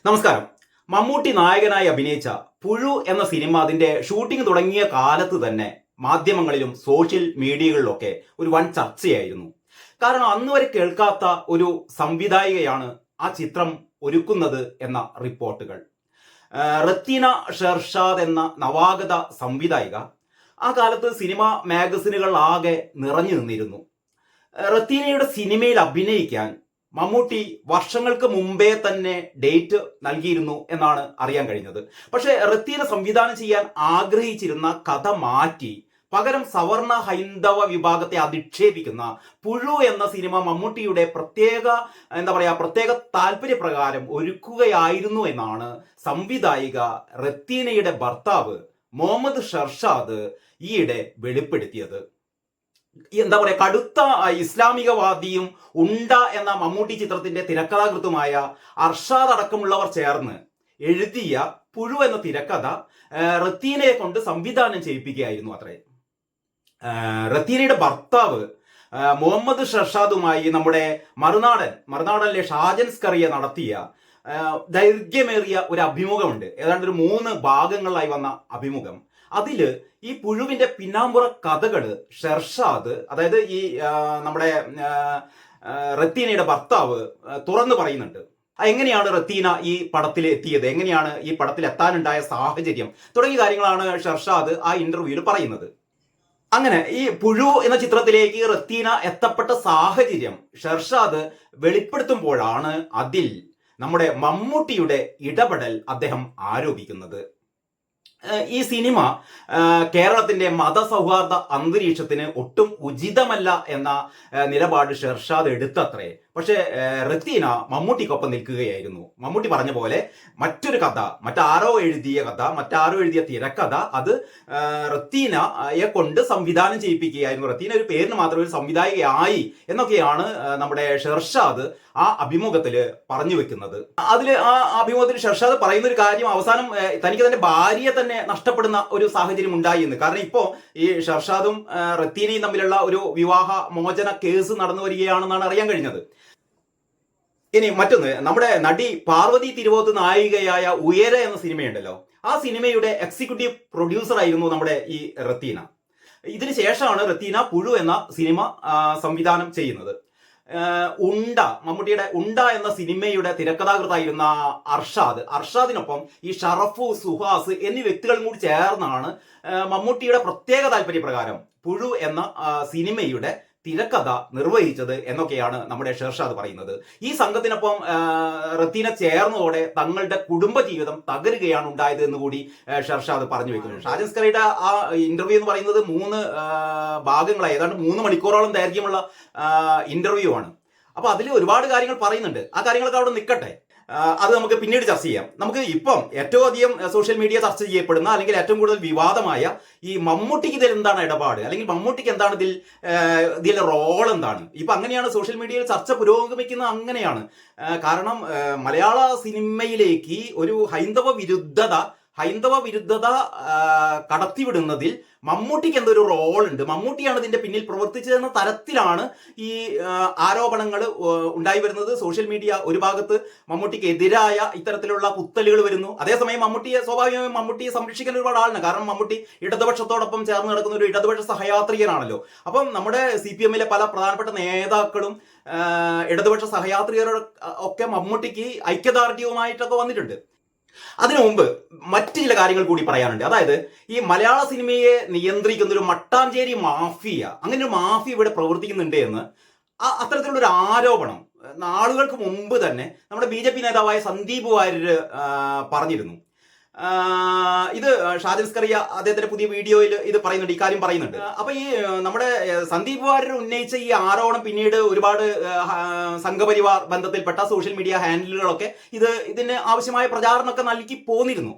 നമസ്കാരം. മമ്മൂട്ടി നായകനായി അഭിനയിച്ച പുഴു എന്ന സിനിമ അതിന്റെ ഷൂട്ടിംഗ് തുടങ്ങിയ കാലത്ത് തന്നെ മാധ്യമങ്ങളിലും സോഷ്യൽ മീഡിയകളിലൊക്കെ ഒരു വൻ ചർച്ചയായിരുന്നു. കാരണം അന്ന് വരെ കേൾക്കാത്ത ഒരു സംവിധായികയാണ് ആ ചിത്രം ഒരുക്കുന്നത് എന്ന റിപ്പോർട്ടുകൾ. റത്തീന ഷെർഷാദ് എന്ന നവാഗത സംവിധായിക ആ കാലത്ത് സിനിമ മാഗസിനുകൾ ആകെ നിറഞ്ഞു നിന്നിരുന്നു. റത്തീനയുടെ സിനിമയിൽ അഭിനയിക്കാൻ മമ്മൂട്ടി വർഷങ്ങൾക്ക് മുമ്പേ തന്നെ ഡേറ്റ് നൽകിയിരുന്നു എന്നാണ് അറിയാൻ കഴിഞ്ഞത്. പക്ഷേ റത്തീന സംവിധാനം ചെയ്യാൻ ആഗ്രഹിച്ചിരുന്ന കഥ മാറ്റി പകരം സവർണ ഹൈന്ദവ വിഭാഗത്തെ അധിക്ഷേപിക്കുന്ന പുഴു എന്ന സിനിമ മമ്മൂട്ടിയുടെ പ്രത്യേക താല്പര്യപ്രകാരം ഒരുക്കുകയായിരുന്നു എന്നാണ് സംവിധായിക റത്തീനയുടെ ഭർത്താവ് മുഹമ്മദ് ഷെർഷാദ് ഈയിടെ വെളിപ്പെടുത്തിയത്. കടുത്ത ഇസ്ലാമികവാദിയും ഉണ്ട എന്ന മമ്മൂട്ടി ചിത്രത്തിന്റെ തിരക്കഥാകൃത്തുമായ അർഷാദ് അടക്കമുള്ളവർ ചേർന്ന് എഴുതിയ പുഴു എന്ന തിരക്കഥ റത്തീനയെ കൊണ്ട് സംവിധാനം ചെയ്യിപ്പിക്കുകയായിരുന്നു അത്രേ. റത്തീനയുടെ ഭർത്താവ് മുഹമ്മദ് ഷെർഷാദുമായി നമ്മുടെ മറുനാടനിലെ ഷാജൻ സ്കറിയ നടത്തിയ ദൈർഘ്യമേറിയ ഒരു അഭിമുഖമുണ്ട്. ഏതാണ്ട് ഒരു 3 ഭാഗങ്ങളായി വന്ന അഭിമുഖം. അതില് ഈ പുഴുവിന്റെ പിന്നാമ്പുറ കഥകള് ഷെർഷാദ്, അതായത് ഈ നമ്മുടെ റത്തീനയുടെ ഭർത്താവ് തുറന്നു പറയുന്നുണ്ട്. എങ്ങനെയാണ് റത്തീന ഈ പടത്തിൽ എത്തിയത്, എങ്ങനെയാണ് ഈ പടത്തിൽ എത്താനുണ്ടായ സാഹചര്യം തുടങ്ങിയ കാര്യങ്ങളാണ് ഷെർഷാദ് ആ ഇന്റർവ്യൂവിൽ പറയുന്നത്. അങ്ങനെ ഈ പുഴു എന്ന ചിത്രത്തിലേക്ക് റത്തീന എത്തപ്പെട്ട സാഹചര്യം ഷെർഷാദ് വെളിപ്പെടുത്തുമ്പോഴാണ് അതിൽ നമ്മുടെ മമ്മൂട്ടിയുടെ ഇടപെടൽ അദ്ദേഹം ആരോപിക്കുന്നത്. ഈ സിനിമ കേരളത്തിന്റെ മതസൗഹാർദ്ദ അന്തരീക്ഷത്തിന് ഒട്ടും ഉചിതമല്ല എന്ന നിലപാട് ഷെർഷാദ് എടുത്തത്രേ. പക്ഷേ റത്തീന മമ്മൂട്ടിക്കൊപ്പം നിൽക്കുകയായിരുന്നു. മമ്മൂട്ടി പറഞ്ഞ പോലെ മറ്റാരോ എഴുതിയ തിരക്കഥ അത് റത്തീനയെ കൊണ്ട് സംവിധാനം ചെയ്യിപ്പിക്കുകയായിരുന്നു. റത്തീന ഒരു പേരിന് മാത്രം ഒരു സംവിധായികയായി എന്നൊക്കെയാണ് നമ്മുടെ ഷെർഷാദ് ആ അഭിമുഖത്തിൽ പറഞ്ഞു വെക്കുന്നത്. ആ അഭിമുഖത്തിൽ ഷെർഷാദ് പറയുന്ന ഒരു കാര്യം, അവസാനം തനിക്ക് തന്റെ ഭാര്യയെ തന്നെ നഷ്ടപ്പെടുന്ന ഒരു സാഹചര്യം ഉണ്ടായി എന്ന്. കാരണം ഇപ്പോ ഈ ഷെർഷാദും റത്തീനയും തമ്മിലുള്ള ഒരു വിവാഹ മോചന കേസ് നടന്നു വരികയാണെന്നാണ് അറിയാൻ കഴിഞ്ഞത്. ഇനി മറ്റൊന്ന്, നമ്മുടെ നടി പാർവതി തിരുവോത്ത് നായികയായ ഉയര എന്ന സിനിമയുണ്ടല്ലോ, ആ സിനിമയുടെ എക്സിക്യൂട്ടീവ് പ്രൊഡ്യൂസർ ആയിരുന്നു നമ്മുടെ ഈ റത്തീന. ഇതിനു ശേഷമാണ് റത്തീന പുഴു എന്ന സിനിമ സംവിധാനം ചെയ്യുന്നത്. മമ്മൂട്ടിയുടെ ഉണ്ട എന്ന സിനിമയുടെ തിരക്കഥാകൃത്തായിരുന്ന അർഷാദിനൊപ്പം ഈ ഷറഫു, സുഹാസ് എന്നീ വ്യക്തികളും കൂടി ചേർന്നാണ് മമ്മൂട്ടിയുടെ പ്രത്യേക താല്പര്യപ്രകാരം പുഴു എന്ന സിനിമയുടെ തിരക്കഥ നിർവഹിച്ചത് എന്നൊക്കെയാണ് നമ്മുടെ ഷെർഷാദ് പറയുന്നത്. ഈ സംഘത്തിനൊപ്പം റത്തീന ചേർന്നതോടെ തങ്ങളുടെ കുടുംബജീവിതം തകരുകയാണ് ഉണ്ടായത് എന്ന് കൂടി ഷെർഷാദ് പറഞ്ഞു വെക്കുന്നു. ഷാജൻ സ്കറിയുടെ ആ ഇന്റർവ്യൂ എന്ന് പറയുന്നത് 3 ഭാഗങ്ങളായി ഏതാണ്ട് 3 മണിക്കൂറോളം ദൈർഘ്യമുള്ള ഇന്റർവ്യൂ ആണ്. അപ്പൊ അതിൽ ഒരുപാട് കാര്യങ്ങൾ പറയുന്നുണ്ട്. ആ കാര്യങ്ങളൊക്കെ അവിടെ നിൽക്കട്ടെ, അത് നമുക്ക് പിന്നീട് ചർച്ച ചെയ്യാം. നമുക്ക് ഇപ്പം ഏറ്റവും അധികം സോഷ്യൽ മീഡിയ ചർച്ച ചെയ്യപ്പെടുന്ന അല്ലെങ്കിൽ ഏറ്റവും കൂടുതൽ വിവാദമായ ഈ മമ്മൂട്ടിക്ക് ഇതിൽ എന്താണ് ഇടപാട്, അല്ലെങ്കിൽ മമ്മൂട്ടിക്ക് എന്താണ് ഇതിലെ റോൾ എന്താണ്, ഇപ്പൊ അങ്ങനെയാണ് സോഷ്യൽ മീഡിയയിൽ ചർച്ച പുരോഗമിക്കുന്നത്. അങ്ങനെയാണ് കാരണം മലയാള സിനിമയിലേക്ക് ഒരു ഹൈന്ദവ വിരുദ്ധത കടത്തിവിടുന്നതിൽ മമ്മൂട്ടിക്ക് എന്തൊരു റോൾ ഉണ്ട്, മമ്മൂട്ടിയാണ് ഇതിന്റെ പിന്നിൽ പ്രവർത്തിച്ചതെന്ന തരത്തിലാണ് ഈ ആരോപണങ്ങൾ ഉണ്ടായി വരുന്നത്. സോഷ്യൽ മീഡിയ ഒരു ഭാഗത്ത് മമ്മൂട്ടിക്ക് എതിരായ ഇത്തരത്തിലുള്ള കുത്തലുകൾ വരുന്നു. അതേസമയം സ്വാഭാവികമായും മമ്മൂട്ടിയെ സംരക്ഷിക്കാൻ ഒരുപാട് ആളാണ്. കാരണം മമ്മൂട്ടി ഇടതുപക്ഷത്തോടൊപ്പം ചേർന്ന് നടക്കുന്ന ഒരു ഇടതുപക്ഷ സഹയാത്രികനാണല്ലോ. അപ്പം നമ്മുടെ CPM പല പ്രധാനപ്പെട്ട നേതാക്കളും ഇടതുപക്ഷ സഹയാത്രികരുടെ ഒക്കെ മമ്മൂട്ടിക്ക് ഐക്യദാർഢ്യവുമായിട്ടൊക്കെ വന്നിട്ടുണ്ട്. അതിനു മുമ്പ് മറ്റു ചില കാര്യങ്ങൾ കൂടി പറയാനുണ്ട്. അതായത് ഈ മലയാള സിനിമയെ നിയന്ത്രിക്കുന്ന ഒരു മട്ടാഞ്ചേരി മാഫിയ, അങ്ങനെ ഒരു മാഫിയ ഇവിടെ പ്രവർത്തിക്കുന്നുണ്ട് എന്ന് അത്തരത്തിലുള്ള ഒരു ആരോപണം നാളുകൾക്ക് മുമ്പ് തന്നെ നമ്മുടെ BJP നേതാവായ സന്ദീപ് വാര്യർ പറഞ്ഞിരുന്നു. ഇത് ഷാജൻ സ്കറിയ അദ്ദേഹത്തിന്റെ പുതിയ വീഡിയോയിൽ ഇക്കാര്യം പറയുന്നുണ്ട്. അപ്പൊ ഈ നമ്മുടെ സന്ദീപ് വാര്യർ ഉന്നയിച്ച ഈ ആരോപണം പിന്നീട് ഒരുപാട് സംഘപരിവാർ ബന്ധത്തിൽപ്പെട്ട സോഷ്യൽ മീഡിയ ഹാൻഡിലുകളൊക്കെ ഇതിന് ആവശ്യമായ പ്രചാരണമൊക്കെ നൽകി പോന്നിരുന്നു.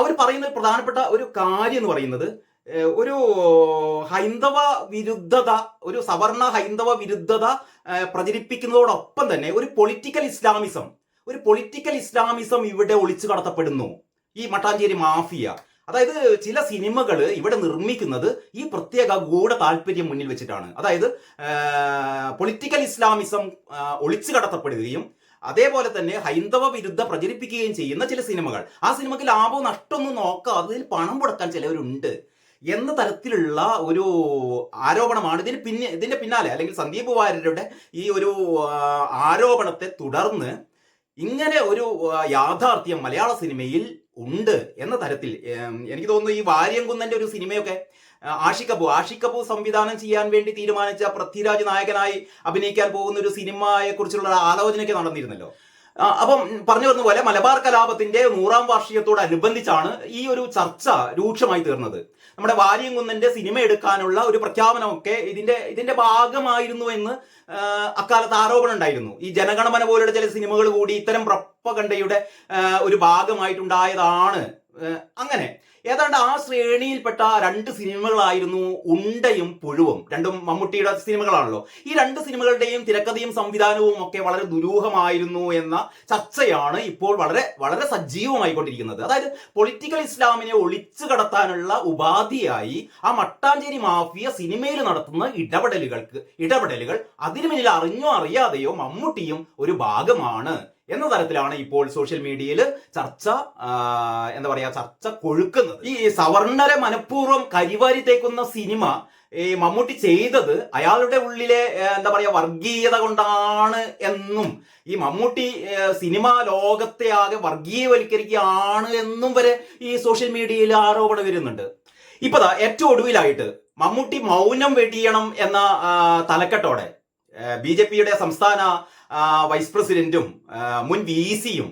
അവർ പറയുന്ന പ്രധാനപ്പെട്ട ഒരു കാര്യം എന്ന് പറയുന്നത്, ഒരു ഒരു സവർണ ഹൈന്ദവ വിരുദ്ധത പ്രചരിപ്പിക്കുന്നതോടൊപ്പം തന്നെ ഒരു പൊളിറ്റിക്കൽ ഇസ്ലാമിസം ഇവിടെ ഒളിച്ചു കടത്തപ്പെടുന്നു. ഈ മട്ടാഞ്ചേരി മാഫിയ, അതായത് ചില സിനിമകൾ ഇവിടെ നിർമ്മിക്കുന്നത് ഈ പ്രത്യേക ഗൂഢ താല്പര്യം മുന്നിൽ വെച്ചിട്ടാണ്. അതായത് പൊളിറ്റിക്കൽ ഇസ്ലാമിസം ഒളിച്ചു കടത്തപ്പെടുകയും അതേപോലെ തന്നെ ഹൈന്ദവ വിരുദ്ധ പ്രചരിപ്പിക്കുകയും ചെയ്യുന്ന ചില സിനിമകൾ, ആ സിനിമയ്ക്ക് ലാഭവും നഷ്ടമൊന്നും നോക്കാതെ അതിൽ പണം മുടക്കാൻ ചിലവരുണ്ട് എന്ന തരത്തിലുള്ള ഒരു ആരോപണമാണ് ഇതിന്റെ പിന്നാലെ, അല്ലെങ്കിൽ സന്ദീപ് വാര്യരുടെ ഈ ഒരു ആരോപണത്തെ തുടർന്ന് ഇങ്ങനെ ഒരു യാഥാർത്ഥ്യം മലയാള സിനിമയിൽ ഉണ്ട് എന്ന തരത്തിൽ എനിക്ക് തോന്നുന്നു ഈ വാര്യംകുന്നന്റെ ഒരു സിനിമയൊക്കെ ആഷിക് കപൂർ സംവിധാനം ചെയ്യാൻ വേണ്ടി തീരുമാനിച്ച പൃഥ്വിരാജ് നായകനായി അഭിനയിക്കാൻ പോകുന്ന ഒരു സിനിമയെ കുറിച്ചുള്ള ആലോചനയൊക്കെ നടന്നിരുന്നല്ലോ. അപ്പം പറഞ്ഞു വരുന്ന പോലെ മലബാർ കലാപത്തിന്റെ 100ാം വാർഷികത്തോടനുബന്ധിച്ചാണ് ഈ ഒരു ചർച്ച രൂക്ഷമായി തീർന്നത്. നമ്മുടെ വാര്യംകുന്നന്റെ സിനിമ എടുക്കാനുള്ള ഒരു പ്രഖ്യാപനമൊക്കെ ഇതിന്റെ ഭാഗമായിരുന്നു എന്ന് അക്കാലത്ത് ആരോപണം ഉണ്ടായിരുന്നു. ഈ ജനഗണമന പോലുള്ള ചില സിനിമകൾ കൂടി ഇത്തരം പ്രൊപ്പഗണ്ടയുടെ ഒരു ഭാഗമായിട്ടുണ്ടായതാണ്. അങ്ങനെ ഏതാണ്ട് ആ ശ്രേണിയിൽപ്പെട്ട 2 സിനിമകളായിരുന്നു ഉണ്ടയും പുഴുവും. രണ്ടും മമ്മൂട്ടിയുടെ സിനിമകളാണല്ലോ. ഈ 2 സിനിമകളുടെയും തിരക്കഥയും സംവിധാനവും ഒക്കെ വളരെ ദുരൂഹമായിരുന്നു എന്ന ചർച്ചയാണ് ഇപ്പോൾ വളരെ വളരെ സജീവമായിക്കൊണ്ടിരിക്കുന്നത്. അതായത് പൊളിറ്റിക്കൽ ഇസ്ലാമിനെ ഒളിച്ചു കടത്താനുള്ള ഉപാധിയായി ആ മട്ടാഞ്ചേരി മാഫിയ സിനിമയിൽ നടത്തുന്ന ഇടപെടലുകൾ അതിനു മുന്നിൽ അറിഞ്ഞോ അറിയാതെയോ മമ്മൂട്ടിയും ഒരു ഭാഗമാണ് എന്ന തരത്തിലാണ് ഇപ്പോൾ സോഷ്യൽ മീഡിയയിൽ ചർച്ച കൊഴുക്കുന്നത്. ഈ സവർണരെ മനഃപൂർവ്വം കരിവാരി തേക്കുന്ന സിനിമ ഈ മമ്മൂട്ടി ചെയ്തത് അയാളുടെ ഉള്ളിലെ വർഗീയത കൊണ്ടാണ് എന്നും, ഈ മമ്മൂട്ടി സിനിമാ ലോകത്തെ ആകെ വർഗീയവൽക്കരിക്കുകയാണ് എന്നും വരെ ഈ സോഷ്യൽ മീഡിയയിൽ ആരോപണം വരുന്നുണ്ട്. ഇപ്പതാ ഏറ്റവും ഒടുവിലായിട്ട് മമ്മൂട്ടി മൗനം വെടിയണം എന്ന തലക്കെട്ടോടെ BJPയുടെ സംസ്ഥാന വൈസ് പ്രസിഡന്റും മുൻ VC-യും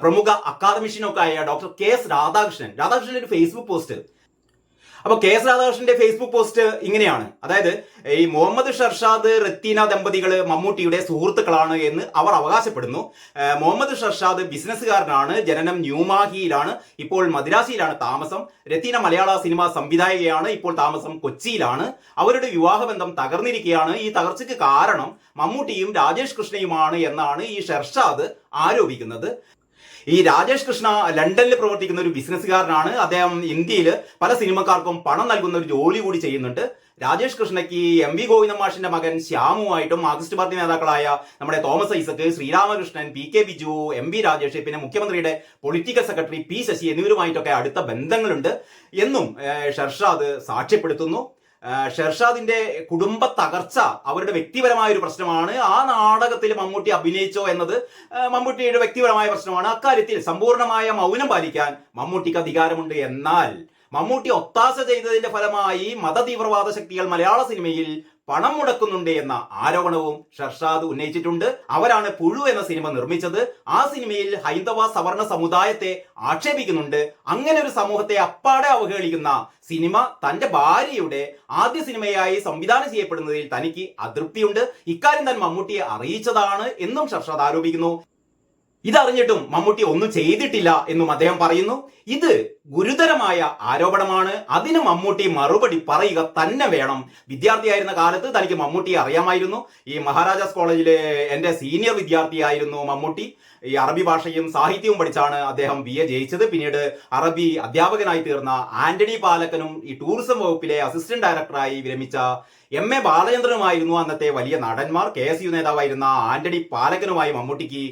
പ്രമുഖ അക്കാദമിഷ്യനൊക്കെ ആയ ഡോക്ടർ KS രാധാകൃഷ്ണൻ ഒരു ഫേസ്ബുക്ക് പോസ്റ്റ്. അപ്പൊ KS രാധാകൃഷ്ണന്റെ ഫേസ്ബുക്ക് പോസ്റ്റ് ഇങ്ങനെയാണ്. അതായത് ഈ മുഹമ്മദ് ഷർഷാദ് റത്തീന ദമ്പതികൾ മമ്മൂട്ടിയുടെ സുഹൃത്തുക്കളാണ് എന്ന് അവർ അവകാശപ്പെടുന്നു. മുഹമ്മദ് ഷർഷാദ് ബിസിനസ്സുകാരനാണ്, ജനനം ന്യൂമാഹിയിലാണ്, ഇപ്പോൾ മദിരാശിയിലാണ് താമസം. രത്തീന മലയാള സിനിമാ സംവിധായകയാണ്, ഇപ്പോൾ താമസം കൊച്ചിയിലാണ്. അവരുടെ വിവാഹബന്ധം തകർന്നിരിക്കുകയാണ്. ഈ തകർച്ചയ്ക്ക് കാരണം മമ്മൂട്ടിയും രാജേഷ് കൃഷ്ണയുമാണ് എന്നാണ് ഈ ഷർഷാദ് ആരോപിക്കുന്നത്. ഈ രാജേഷ് കൃഷ്ണ ലണ്ടനിൽ പ്രവർത്തിക്കുന്ന ഒരു ബിസിനസ്സുകാരനാണ്. അദ്ദേഹം ഇന്ത്യയിൽ പല സിനിമക്കാർക്കും പണം നൽകുന്ന ഒരു ജോലി കൂടി ചെയ്യുന്നുണ്ട്. രാജേഷ് കൃഷ്ണയ്ക്ക് MV ഗോവിന്ദൻ മാഷിന്റെ മകൻ ശ്യാമുമായിട്ടും മാർക്സിസ്റ്റ് പാർട്ടി നേതാക്കളായ നമ്മുടെ Thomas Isaac, Sreeramakrishnan, PK Biju, MV Rajesh, പിന്നെ മുഖ്യമന്ത്രിയുടെ പൊളിറ്റിക്കൽ സെക്രട്ടറി P ശശി എന്നിവരുമായിട്ടൊക്കെ അടുത്ത ബന്ധങ്ങളുണ്ട് എന്നും ഷർഷാദ് സാക്ഷ്യപ്പെടുത്തുന്നു. ഷെർഷാദിന്റെ കുടുംബ തകർച്ച അവരുടെ വ്യക്തിപരമായ ഒരു പ്രശ്നമാണ്. ആ നാടകത്തിൽ മമ്മൂട്ടി അഭിനയിച്ചോ എന്നത് മമ്മൂട്ടിയുടെ വ്യക്തിപരമായ പ്രശ്നമാണ്. അക്കാര്യത്തിൽ സമ്പൂർണമായ മൗനം പാലിക്കാൻ മമ്മൂട്ടിക്ക് അധികാരമുണ്ട്. എന്നാൽ മമ്മൂട്ടി ഒത്താശ ചെയ്തതിന്റെ ഫലമായി മതതീവ്രവാദ ശക്തികൾ മലയാള സിനിമയിൽ പണം മുടക്കുന്നുണ്ട് എന്ന ആരോപണവും ഷർഷാദ് ഉന്നയിച്ചിട്ടുണ്ട്. അവരാണ് പുഴു എന്ന സിനിമ നിർമ്മിച്ചത്. ആ സിനിമയിൽ ഹൈന്ദവ സവർണ സമുദായത്തെ ആക്ഷേപിക്കുന്നുണ്ട്. അങ്ങനെ ഒരു സമൂഹത്തെ അപ്പാടെ അവഹേളിക്കുന്ന സിനിമ തന്റെ ഭാര്യയുടെ ആദ്യ സിനിമയായി സംവിധാനം ചെയ്യപ്പെടുന്നതിൽ തനിക്ക് അതൃപ്തിയുണ്ട്. ഇക്കാര്യം താൻ മമ്മൂട്ടിയെ അറിയിച്ചതാണ് എന്നും ഷർഷാദ് ആരോപിക്കുന്നു. ഇതറിഞ്ഞിട്ടും മമ്മൂട്ടി ഒന്നും ചെയ്തിട്ടില്ല എന്നും അദ്ദേഹം പറയുന്നു. ഇത് ഗുരുതരമായ ആരോപണമാണ്. അതിന് മമ്മൂട്ടി മറുപടി പറയുക തന്നെ വേണം. വിദ്യാർത്ഥിയായിരുന്ന കാലത്ത് തനിക്ക് മമ്മൂട്ടിയെ അറിയാമായിരുന്നു. ഈ മഹാരാജാസ് കോളേജിലെ എൻ്റെ സീനിയർ വിദ്യാർത്ഥിയായിരുന്നു മമ്മൂട്ടി. ഈ അറബി ഭാഷയും സാഹിത്യവും പഠിച്ചാണ് അദ്ദേഹം BA ജയിച്ചത്. പിന്നീട് അറബി അധ്യാപകനായി തീർന്ന ആന്റണി പാലക്കനും ഈ ടൂറിസം വകുപ്പിലെ അസിസ്റ്റന്റ് ഡയറക്ടറായി വിരമിച്ച MA ബാലചന്ദ്രനുമായിരുന്നു അന്നത്തെ വലിയ നടന്മാർ. KSU നേതാവായിരുന്ന ആന്റണി പാലക്കനുമായി മമ്മൂട്ടിക്ക്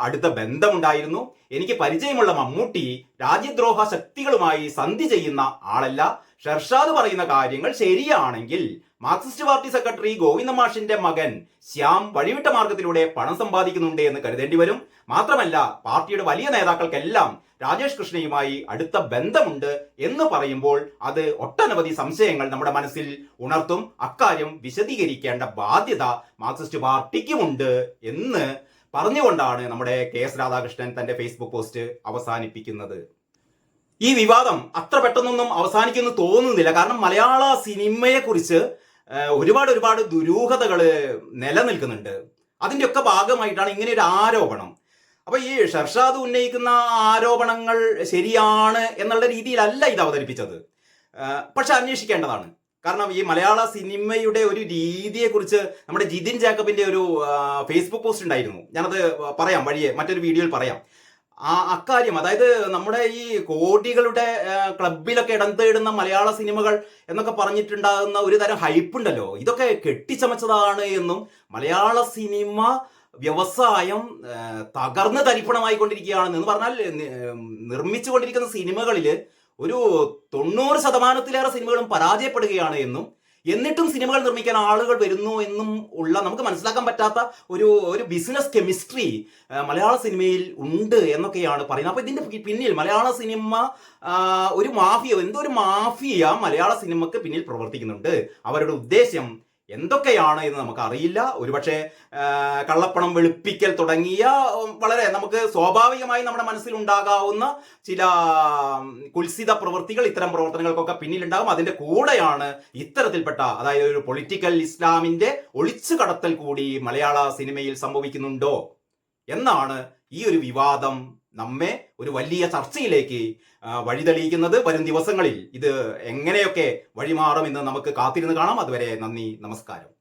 അടുത്ത ബന്ധമുണ്ടായിരുന്നു. എനിക്ക് പരിചയമുള്ള മമ്മൂട്ടി രാജ്യദ്രോഹ ശക്തികളുമായി സന്ധി ചെയ്യുന്ന ആളല്ല. ഷർഷാദ് പറയുന്ന കാര്യങ്ങൾ ശരിയാണെങ്കിൽ മാർക്സിസ്റ്റ് പാർട്ടി സെക്രട്ടറി ഗോവിന്ദൻ മാഷിന്റെ മകൻ ശ്യാം വഴിവിട്ട മാർഗത്തിലൂടെ പണം സമ്പാദിക്കുന്നുണ്ട് എന്ന് കരുതേണ്ടി വരും. മാത്രമല്ല പാർട്ടിയുടെ വലിയ നേതാക്കൾക്കെല്ലാം രാജേഷ് കൃഷ്ണയുമായി അടുത്ത ബന്ധമുണ്ട് എന്ന് പറയുമ്പോൾ അത് ഒട്ടനവധി സംശയങ്ങൾ നമ്മുടെ മനസ്സിൽ ഉണർത്തും. അക്കാര്യം വിശദീകരിക്കേണ്ട ബാധ്യത മാർക്സിസ്റ്റ് പാർട്ടിക്കുമുണ്ട് എന്ന് പറഞ്ഞുകൊണ്ടാണ് നമ്മുടെ KS രാധാകൃഷ്ണൻ തന്റെ ഫേസ്ബുക്ക് പോസ്റ്റ് അവസാനിപ്പിക്കുന്നത്. ഈ വിവാദം അത്ര പെട്ടെന്നൊന്നും അവസാനിക്കുമെന്ന് തോന്നുന്നില്ല. കാരണം മലയാള സിനിമയെ കുറിച്ച് ഒരുപാട് ദുരൂഹതകൾ നിലനിൽക്കുന്നുണ്ട്. അതിന്റെ ഒക്കെ ഭാഗമായിട്ടാണ് ഇങ്ങനെ ഒരു ആരോപണം. അപ്പൊ ഈ ഷർഷാദ് ഉന്നയിക്കുന്ന ആരോപണങ്ങൾ ശരിയാണ് എന്നുള്ള രീതിയിലല്ല ഇത് അവതരിപ്പിച്ചത്. പക്ഷെ അന്വേഷിക്കേണ്ടതാണ്. കാരണം ഈ മലയാള സിനിമയുടെ ഒരു രീതിയെക്കുറിച്ച് നമ്മുടെ ജിതിൻ ജാക്കബിന്റെ ഒരു ഫേസ്ബുക്ക് പോസ്റ്റ് ഉണ്ടായിരുന്നു. ഞാനത് പറയാം, വഴിയെ മറ്റൊരു വീഡിയോയിൽ പറയാം. അക്കാര്യം, അതായത് നമ്മുടെ ഈ കോടികളുടെ ക്ലബിലൊക്കെ ഇടം തേടുന്ന മലയാള സിനിമകൾ എന്നൊക്കെ പറഞ്ഞിട്ടുണ്ടാകുന്ന ഒരു തരം ഹൈപ്പ് ഉണ്ടല്ലോ, ഇതൊക്കെ കെട്ടിച്ചമച്ചതാണ് എന്നും മലയാള സിനിമ വ്യവസായം തകർന്ന് തരിപ്പണമായിക്കൊണ്ടിരിക്കുകയാണ്. എന്ന് പറഞ്ഞാൽ നിർമ്മിച്ചുകൊണ്ടിരിക്കുന്ന സിനിമകളിൽ ഒരു 90% സിനിമകളും പരാജയപ്പെടുകയാണ് എന്നും, എന്നിട്ടും സിനിമകൾ നിർമ്മിക്കാൻ ആളുകൾ വരുന്നു എന്നും ഉള്ള നമുക്ക് മനസ്സിലാക്കാൻ പറ്റാത്ത ഒരു ബിസിനസ് കെമിസ്ട്രി മലയാള സിനിമയിൽ ഉണ്ട് എന്നൊക്കെയാണ് പറയുന്നത്. അപ്പോൾ ഇതിന്റെ പിന്നിൽ മലയാള സിനിമ ഒരു മാഫിയ, എന്തോ ഒരു മാഫിയ മലയാള സിനിമക്ക് പിന്നിൽ പ്രവർത്തിക്കുന്നുണ്ട്. അവരുടെ ഉദ്ദേശം എന്തൊക്കെയാണ് എന്ന് നമുക്ക് അറിയില്ല. ഒരുപക്ഷെ കള്ളപ്പണം വെളുപ്പിക്കൽ തുടങ്ങിയ വളരെ നമുക്ക് സ്വാഭാവികമായി നമ്മുടെ മനസ്സിലുണ്ടാകാവുന്ന ചില കുൽസിത പ്രവൃത്തികൾ, ഇത്തരം പ്രവർത്തനങ്ങൾക്കൊക്കെ പിന്നിലുണ്ടാകും. അതിന്റെ കൂടെയാണ് ഇത്തരത്തിൽപ്പെട്ട, അതായത് ഒരു പൊളിറ്റിക്കൽ ഇസ്ലാമിന്റെ ഒളിച്ചു കടത്തൽ കൂടി മലയാള സിനിമയിൽ സംഭവിക്കുന്നുണ്ടോ എന്നാണ് ഈ ഒരു വിവാദം നമ്മെ ഒരു വലിയ ചർച്ചയിലേക്ക് വഴിതെളിയിക്കുന്നത്. വരും ദിവസങ്ങളിൽ ഇത് എങ്ങനെയൊക്കെ വഴിമാറുമെന്ന് നമുക്ക് കാത്തിരുന്ന് കാണാം. അതുവരെ നന്ദി, നമസ്കാരം.